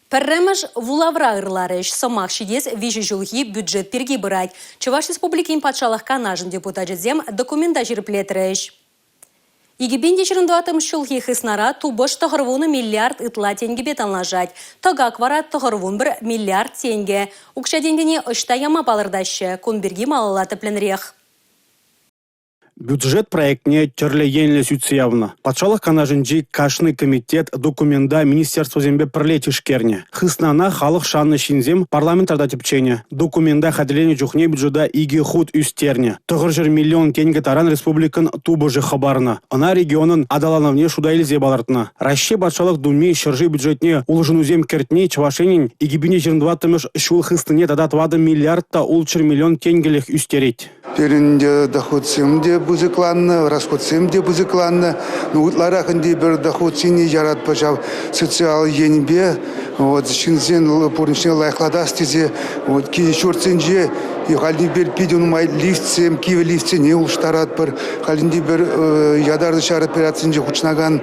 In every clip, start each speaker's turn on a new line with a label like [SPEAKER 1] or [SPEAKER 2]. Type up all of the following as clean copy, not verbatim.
[SPEAKER 1] Пәррәміш вулавра ырларыш, сомақ шидес виші жылғы бюджет перге бұрайд. Чуваш республикин патшалық канажын депутатжызем документа жирплетіріш. Егебенде жырындуатым шылғы хыснара тубыш тұғырвуны миллиард ытла тенге бетанлажад. Тогак вара тұғырвун бір миллиард тенге. Укша денгене ұшта яма балырдашы, кунберги малалаты пленрех.
[SPEAKER 2] Бюджет проектне терле енле сүтсиявна. Патшалық канажынжи кашны комитет документа Министерство зембе пірлетішкерне. Хыснана халық шанны шинзем парламентарда тепчене. Документа хаделене жүхне бюджета иге худ үстерне. 9 миллион тенге таран республикан тубыжы хабарна. Ана регионын адалановне шудайлізе балартына. Расше патшалық думе шыржи бюджетне улжынузем кертне чавашенин игибине жырындватымыш шул хыстыне тадатвады миллиардта улчыр миллион тенгелех үстерет.
[SPEAKER 3] Перінде доход семде бузыкланны, расход семде бузыкланны. Утлара хынде бір доход сені жарат пажав социал енбе. Шинзен порничне лайхладас тезе. Ки шорценже и халинде бір пиденумай лифтсем, киве лифтсе не улштарат бір. Халинде бір ядарды шарат ператсенже хучнаган.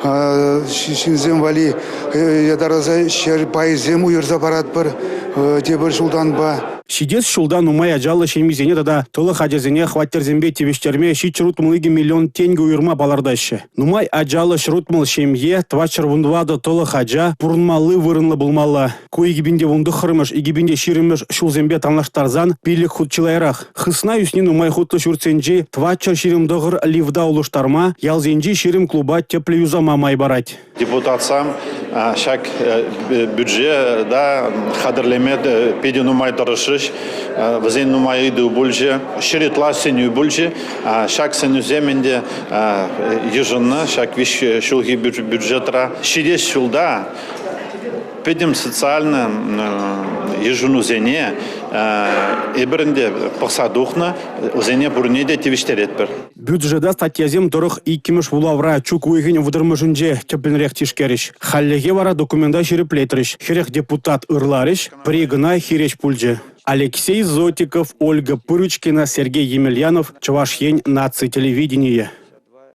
[SPEAKER 3] Шинзен вали ядараза шер пайзем уйырза барат бір. Дебір жылдан ба.
[SPEAKER 2] Шидес шулдан умай ажалы шемизене тада толы хадезене хваттерзембе тевештерме шичрут мылыги миллион тенге уйырма балардашы. Нумай ажалы шрутмыл шемье твачыр вундвады толы хаджа пурнмалы вырынлы булмалы. Ку игибинде вунды хырмыш, игибинде ширимыш шулзембе танлаштарзан пилік худчилайрах. Хысна юснин умай хутлы шурценжи твачыр ширимдығыр ливда улуштарма, ялзенжи ширим клуба тепле юзама май барать.
[SPEAKER 4] Депутатсам шак бюджет да хадрлемед пединумай дорожыш вазен нумай иду больше ширитла сеню больше шак сеню земенде еженно шак виш шулги бюджетра шидес шулда педим социально ежуну зене ебірінде пақсадуқна зене бұрнеде тевіштерет бір.
[SPEAKER 2] Бюджета статьязем дұрық иккіміш вулавра чук уйгін вудырмышынже тепленрех тишкеріш. Халлеге вара документа жиреплетріш. Херех депутат ырларыш, пригына хереш пульже. Алексей Зотиков, Ольга Пырычкина, Сергей Емельянов, Чувашьень, Наци телевидение.